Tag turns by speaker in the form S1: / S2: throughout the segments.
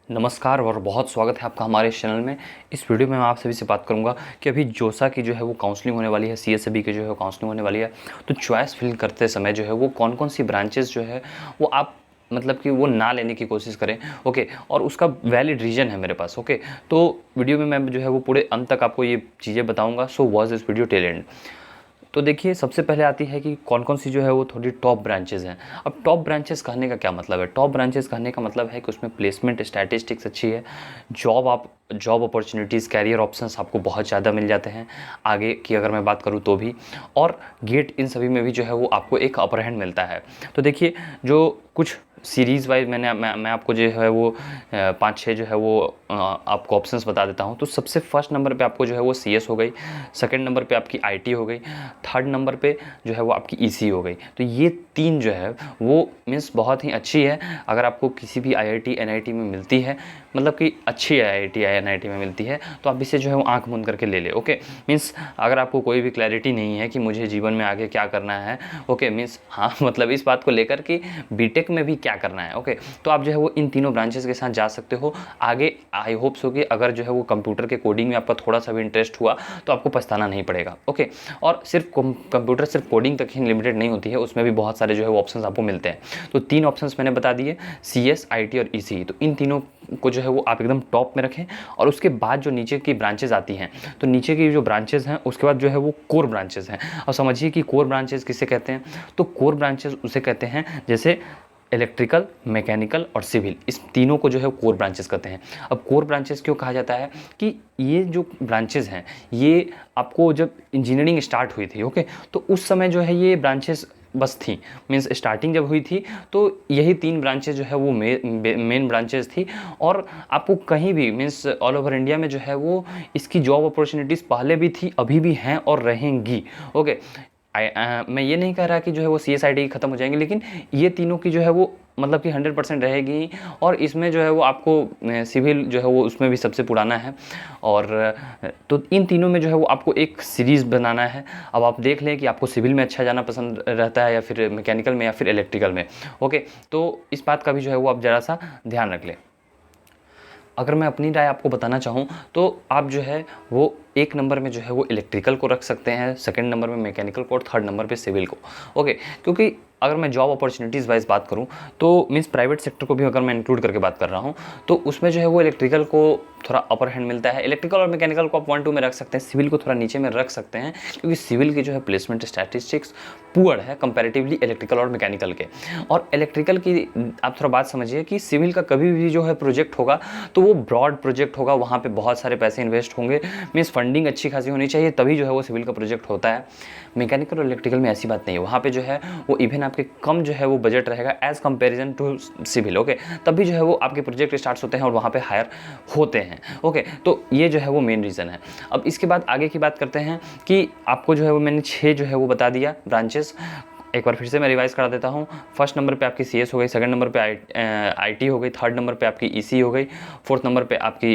S1: नमस्कार और बहुत स्वागत है आपका हमारे इस चैनल में। इस वीडियो में मैं आप सभी से बात करूंगा कि अभी जोसा की जो है वो काउंसलिंग होने वाली है, सीएसईबी की जो है काउंसलिंग होने वाली है। तो चॉइस फिल करते समय जो है वो कौन कौन सी ब्रांचेस जो है वो आप मतलब कि वो ना लेने की कोशिश करें। ओके, और उसका वैलिड रीज़न है मेरे पास। ओके, तो वीडियो में मैं जो है वो पूरे अंत तक आपको ये चीज़ें बताऊँगा। So watch this video till and. तो देखिए, सबसे पहले आती है कि कौन कौन सी जो है वो थोड़ी टॉप ब्रांचेज़ हैं। अब टॉप ब्रांचेज़ कहने का क्या मतलब है? टॉप ब्रांचेज़ कहने का मतलब है कि उसमें प्लेसमेंट स्टैटिस्टिक्स अच्छी है, जॉब अपॉर्चुनिटीज़, कैरियर ऑप्शंस आपको बहुत ज़्यादा मिल जाते हैं आगे की अगर मैं बात करूँ तो भी, और गेट इन सभी में भी जो है वो आपको एक अपर हैंड मिलता है। तो देखिए, जो कुछ सीरीज़ वाइज मैं आपको जो है वो 5-6 जो है वो आपको ऑप्शंस बता देता हूँ। तो सबसे फर्स्ट नंबर पे आपको जो है वो सीएस हो गई, सेकंड नंबर पे आपकी आईटी हो गई, थर्ड नंबर पे जो है वो आपकी ईसी हो गई। तो ये तीन जो है वो मीन्स बहुत ही अच्छी है। अगर आपको किसी भी आईआईटी एनआईटी में मिलती है, मतलब कि अच्छी आईआईटी एनआईटी में मिलती है, तो आप इसे जो है वो आँख मूंद करके ले ले। ओके, मीन्स अगर आपको कोई भी क्लैरिटी नहीं है कि मुझे जीवन में आगे क्या करना है, ओके, मीन्स हाँ मतलब इस बात को लेकर कि बीटेक में भी क्या करना है, ओके, तो आप जो है वो इन तीनों ब्रांचेस के साथ जा सकते हो आगे। आई होप सो कि अगर जो है वो कंप्यूटर के कोडिंग में आपका थोड़ा सा भी इंटरेस्ट हुआ तो आपको पछताना नहीं पड़ेगा। ओके, और सिर्फ कंप्यूटर सिर्फ कोडिंग तक ही लिमिटेड नहीं होती है, उसमें भी बहुत सारे जो है वो ऑप्शंस आपको मिलते हैं। तो तीन ऑप्शंस मैंने बता दिए, सीएस, आईटी और ईसी। तो इन तीनों को जो है वो आप एकदम टॉप में रखें। और उसके बाद जो नीचे की ब्रांचेज आती हैं, तो नीचे की जो ब्रांचेज हैं उसके बाद जो है वो कोर ब्रांचेज हैं। और समझिए कि कोर ब्रांचेज किसे कहते हैं। तो कोर ब्रांचेज उसे कहते हैं जैसे इलेक्ट्रिकल, मैकेनिकल और सिविल, इस तीनों को जो है कोर ब्रांचेस कहते हैं। अब कोर ब्रांचेस क्यों कहा जाता है कि ये जो ब्रांचेस हैं ये आपको जब इंजीनियरिंग स्टार्ट हुई थी, ओके, तो उस समय जो है ये ब्रांचेस बस थी, मीन्स स्टार्टिंग जब हुई थी तो यही तीन ब्रांचेज जो है वो मेन ब्रांचेज थी। और आपको कहीं भी मीन्स ऑल ओवर इंडिया में जो है वो इसकी जॉब अपॉर्चुनिटीज़ पहले भी थी, अभी भी हैं और रहेंगी। ओके, मैं ये नहीं कह रहा कि जो है वो CSID ख़त्म हो जाएंगे, लेकिन ये तीनों की जो है वो मतलब कि 100% रहेगी। और इसमें जो है वो आपको सिविल जो है वो उसमें भी सबसे पुराना है। और तो इन तीनों में जो है वो आपको एक सीरीज़ बनाना है। अब आप देख लें कि आपको सिविल में अच्छा जाना पसंद रहता है या फिर मैकेनिकल में या फिर इलेक्ट्रिकल में। ओके, तो इस बात का भी जो है वो आप ज़रा सा ध्यान रख लें। अगर मैं अपनी राय आपको बताना चाहूँ तो आप जो है वो एक नंबर में जो है वो इलेक्ट्रिकल को रख सकते हैं, सेकंड नंबर में मैकेनिकल को और थर्ड नंबर पे सिविल को। ओके, क्योंकि अगर मैं जॉब अपॉर्चुनिटीज़ वाइज बात करूँ तो मीन्स प्राइवेट सेक्टर को भी अगर मैं इंक्लूड करके बात कर रहा हूँ तो उसमें जो है वो इलेक्ट्रिकल को थोड़ा अपर हैंड मिलता है। इलेक्ट्रिकल और मैकेनिकल को आप 1-2 में रख सकते हैं, सिविल को थोड़ा नीचे में रख सकते हैं, क्योंकि सिविल की जो है प्लेसमेंट स्टैटिस्टिक्स पुअर है कंपैरेटिवली इलेक्ट्रिकल और मैकेनिकल के। और इलेक्ट्रिकल की आप थोड़ा बात समझिए कि सिविल का कभी भी जो है प्रोजेक्ट होगा तो वो ब्रॉड प्रोजेक्ट होगा, वहाँ पे बहुत सारे पैसे इन्वेस्ट होंगे, मीन्स फंडिंग अच्छी खासी होनी चाहिए, तभी जो है वो सिविल का प्रोजेक्ट होता है। मैकेनिकल और इलेक्ट्रिकल में ऐसी बात नहीं है, वहाँ पे जो है वो इवन आपके कम जो है वो बजट रहेगा as comparison to civil. Okay, तभी जो है वो आपके प्रोजेक्ट स्टार्ट होते हैं और वहाँ पे हायर होते हैं। ओके, तो ये जो है वो मेन रीज़न है। अब इसके बाद आगे की बात करते हैं कि आपको जो है वो मैंने 6 जो है वो बता दिया ब्रांचेस। एक बार फिर से मैं रिवाइज करा देता हूँ। फर्स्ट नंबर पे आपकी सीएस हो गई, सेकंड नंबर पे आईटी हो गई, थर्ड नंबर पे आपकी ईसी हो गई, फोर्थ नंबर पे आपकी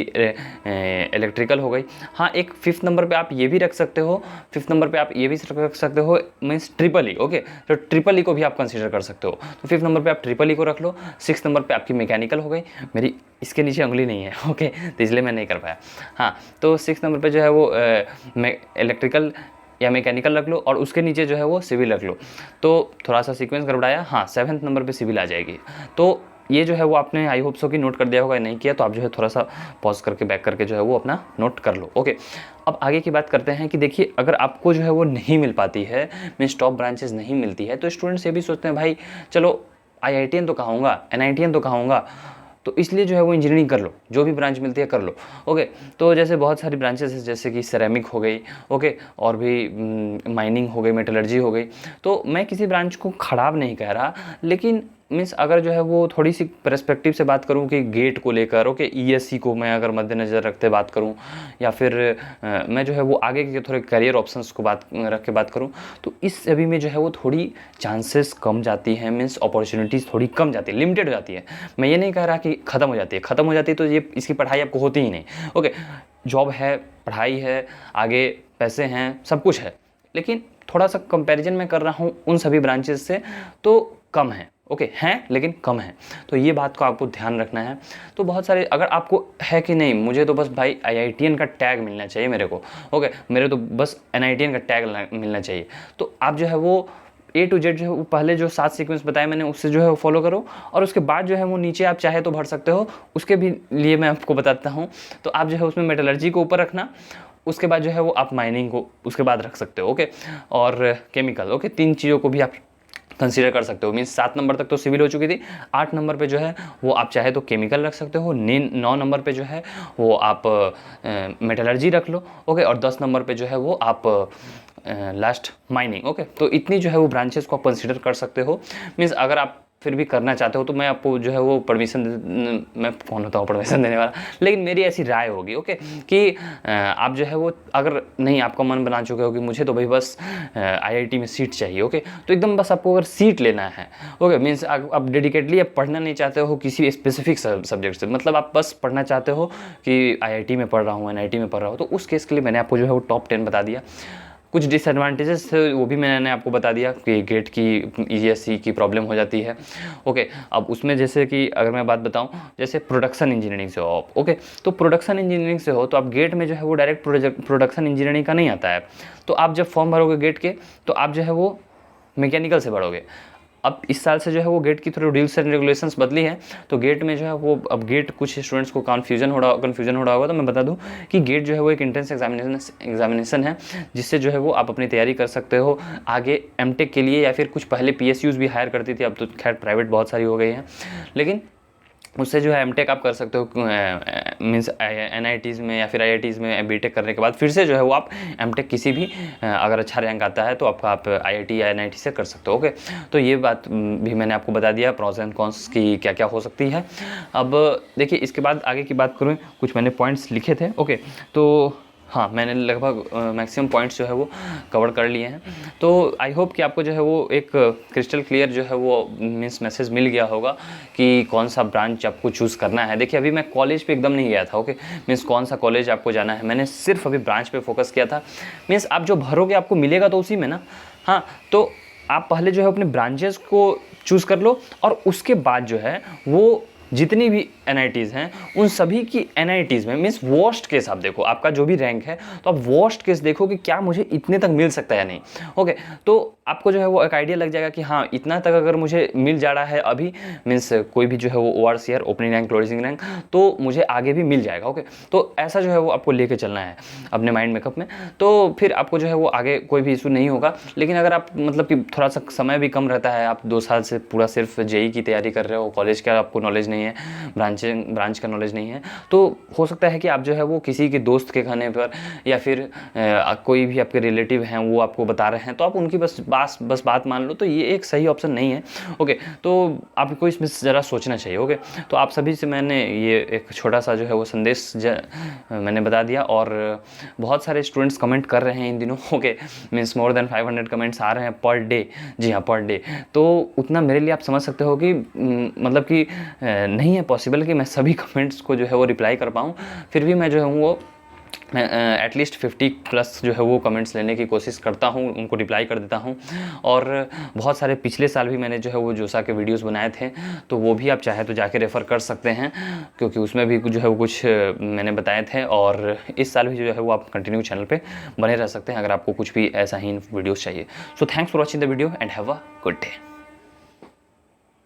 S1: इलेक्ट्रिकल हो गई। हाँ, एक फिफ्थ नंबर पे आप ये भी रख सकते हो, फिफ्थ नंबर पे आप ये भी रख सकते हो, मीन्स ट्रिपल ई। ओके, तो ट्रिपल ई को भी आप कंसीडर कर सकते हो। तो फिफ्थ नंबर पे आप ट्रिपल ई को रख लो। सिक्स नंबर पे आपकी मैकेनिकल हो गई, मेरी इसके नीचे उंगली नहीं है, ओके, तो इसलिए मैं नहीं कर पाया। हाँ, तो सिक्स नंबर पे जो है वो इलेक्ट्रिकल या मैकेनिकल रख लो और उसके नीचे जो है वो सिविल रख लो। तो थोड़ा सा सीक्वेंस गड़बड़ाया। हाँ, सेवन्थ नंबर पे सिविल आ जाएगी। तो ये जो है वो आपने आई होप सो कि नोट कर दिया होगा, नहीं किया तो आप जो है थोड़ा सा पॉज करके बैक करके जो है वो अपना नोट कर लो। ओके, अब आगे की बात करते हैं कि देखिए, अगर आपको जो है वो नहीं मिल पाती है, मीन्स टॉप ब्रांचेस नहीं मिलती है, तो स्टूडेंट्स ये भी सोचते हैं भाई चलो IITian तो कहूँगा, NITian तो कहूँगा, तो इसलिए जो है वो इंजीनियरिंग कर लो, जो भी ब्रांच मिलती है कर लो। ओके, तो जैसे बहुत सारी ब्रांचेस हैं जैसे कि सेरेमिक हो गई, ओके, और भी माइनिंग हो गई, मेटलर्जी हो गई। तो मैं किसी ब्रांच को ख़राब नहीं कह रहा, लेकिन मीन्स अगर जो है वो थोड़ी सी पर्सपेक्टिव से बात करूं कि गेट को लेकर, ओके, ESC को मैं अगर मद्देनज़र रखते बात करूं, या फिर मैं जो है वो आगे के थोड़े करियर ऑप्शंस को रख के बात करूं, तो इस सभी में जो है वो थोड़ी चांसेस कम जाती हैं, मीन्स अपॉर्चुनिटीज़ थोड़ी कम जाती है, लिमिटेड हो जाती है। मैं ये नहीं कह रहा कि ख़त्म हो जाती है, ख़त्म हो जाती है तो ये इसकी पढ़ाई आपको होती ही नहीं। ओके, जॉब है, पढ़ाई है, आगे पैसे हैं, सब कुछ है, लेकिन थोड़ा सा कंपैरिजन मैं कर रहा हूँ उन सभी ब्रांचेस से तो कम है। ओके हैं लेकिन कम है, तो ये बात को आपको ध्यान रखना है। तो बहुत सारे अगर आपको है कि नहीं मुझे तो बस भाई IITian का टैग मिलना चाहिए मेरे को, ओके मेरे तो बस NITian का टैग मिलना चाहिए, तो आप जो है वो A to Z जो है वो पहले जो 7 सीक्वेंस बताए मैंने उससे जो है वो फॉलो करो, और उसके बाद जो है वो नीचे आप चाहे तो भर सकते हो, उसके भी लिए मैं आपको बताता हूँ। तो आप जो है उसमें मेटलर्जी को ऊपर रखना, उसके बाद जो है वो आप माइनिंग को उसके बाद रख सकते हो, ओके, और केमिकल, ओके, 3 चीज़ों को भी आप कंसीडर कर सकते हो। मीन्स 7 नंबर तक तो सिविल हो चुकी थी, 8 नंबर पे जो है वो आप चाहे तो केमिकल रख सकते हो, 9 नंबर पे जो है वो आप मेटलर्जी रख लो, ओके, और 10 नंबर पे जो है वो आप लास्ट माइनिंग, ओके। तो इतनी जो है वो ब्रांचेस को आप कंसीडर कर सकते हो। मीन्स अगर आप फिर भी करना चाहते हो तो मैं आपको जो है वो परमिशन, मैं कौन होता हूँ परमिशन देने वाला, लेकिन मेरी ऐसी राय होगी, ओके, कि आप जो है वो अगर नहीं आपका मन बना चुके हो कि मुझे तो भाई बस IIT में सीट चाहिए, ओके, तो एकदम बस आपको अगर सीट लेना है, ओके, मीन्स आप डेडिकेटली आप पढ़ना नहीं चाहते हो किसी स्पेसिफिक सब्जेक्ट से, मतलब आप बस पढ़ना चाहते हो कि IIT में पढ़ रहा हूँ, NIT में पढ़ रहा हूँ, तो उस केस के लिए मैंने आपको जो है वो टॉप 10 बता दिया। कुछ डिसएडवांटेजेस थे वो भी मैंने आपको बता दिया कि गेट की ESC की प्रॉब्लम हो जाती है, ओके। अब उसमें जैसे कि अगर मैं बात बताऊं, जैसे प्रोडक्शन इंजीनियरिंग से हो आप, ओके, तो प्रोडक्शन इंजीनियरिंग से हो तो आप गेट में जो है वो डायरेक्ट प्रोडक्शन इंजीनियरिंग का नहीं आता है, तो आप जब फॉर्म भरोगे गेट के तो आप जो है वो मैकेनिकल से भरोगे। अब इस साल से जो है वो गेट की थोड़ी रूल्स एंड रेगुलेशंस बदली है, तो गेट में जो है वो अब गेट कुछ स्टूडेंट्स को कन्फ्यूजन हो रहा होगा, तो मैं बता दूं कि गेट जो है वो एक इंट्रेंस एग्जामिनेशन है, जिससे जो है वो आप अपनी तैयारी कर सकते हो आगे MTech के लिए, या फिर कुछ पहले PSUs भी हायर करती थी, अब तो खैर प्राइवेट बहुत सारी हो गई हैं, लेकिन उससे जो है MTech आप कर सकते हो। मीन्स NITs में या फिर IITs में BTech करने के बाद फिर से जो है वो आप MTech किसी भी अगर अच्छा रैंक आता है तो आप IIT या NIT से कर सकते हो, ओके। तो ये बात भी मैंने आपको बता दिया, प्रॉस एंड कॉन्स की क्या क्या हो सकती है। अब देखिए इसके बाद आगे की बात करूँ, कुछ मैंने पॉइंट्स लिखे थे, ओके, तो हाँ मैंने लगभग मैक्सिमम पॉइंट्स जो है वो कवर कर लिए हैं। तो आई होप कि आपको जो है वो एक क्रिस्टल क्लियर जो है वो मीन्स मैसेज मिल गया होगा कि कौन सा ब्रांच आपको चूज़ करना है। देखिए अभी मैं कॉलेज पे एकदम नहीं गया था, ओके, मीन्स कौन सा कॉलेज आपको जाना है, मैंने सिर्फ अभी ब्रांच पे फोकस किया था। मीन्स आप जो भरोगे आपको मिलेगा तो उसी में ना, हाँ, तो आप पहले जो है अपने ब्रांचेस को चूज़ कर लो, और उसके बाद जो है वो जितनी भी NITs हैं उन सभी की NITs में मीन्स वर्स्ट केस आप देखो, आपका जो भी रैंक है तो आप वर्स्ट केस देखो कि क्या मुझे इतने तक मिल सकता है या नहीं, ओके। तो आपको जो है वो एक आइडिया लग जाएगा कि हाँ इतना तक अगर मुझे मिल जा रहा है अभी, मीन्स कोई भी जो है वो ORCR opening rank closing rank, तो मुझे आगे भी मिल जाएगा, ओके। तो ऐसा जो है वो आपको लेके चलना है अपने माइंड मेकअप में, तो फिर आपको जो है वो आगे कोई भी इशू नहीं होगा। लेकिन अगर आप मतलब कि थोड़ा सा समय भी कम रहता है, आप 2 साल से पूरा सिर्फ JEE की तैयारी कर रहे हो, कॉलेज का आपको नॉलेज नहीं है, ब्रांच का नॉलेज नहीं है, तो हो सकता है कि आप जो है वो किसी के दोस्त के कहने पर या फिर कोई भी आपके रिलेटिव हैं वो आपको बता रहे हैं तो आप उनकी बस बात मान लो, तो ये एक सही ऑप्शन नहीं है, ओके। तो आपको इसमें ज़रा सोचना चाहिए, ओके। तो आप सभी से मैंने ये एक छोटा सा जो है वो संदेश मैंने बता दिया, और बहुत सारे स्टूडेंट्स कमेंट कर रहे हैं इन दिनों, okay, means more than 500 comments आ रहे हैं पर डे, जी हाँ पर डे। तो उतना मेरे लिए आप समझ सकते हो कि मतलब कि नहीं है पॉसिबल कि मैं सभी कमेंट्स को जो है वो रिप्लाई कर पाऊँ, फिर भी मैं जो है वो एटलीस्ट 50+ जो है वो कमेंट्स लेने की कोशिश करता हूँ, उनको रिप्लाई कर देता हूँ। और बहुत सारे पिछले साल भी मैंने जो है वो जोसा के वीडियोस बनाए थे, तो वो भी आप चाहे तो जाके रेफ़र कर सकते हैं, क्योंकि उसमें भी जो है वो कुछ मैंने बताए थे। और इस साल भी जो है वो आप कंटिन्यू चैनल पे बने रह सकते हैं अगर आपको कुछ भी ऐसा ही वीडियोस चाहिए। So thanks for watching the video and have a good day.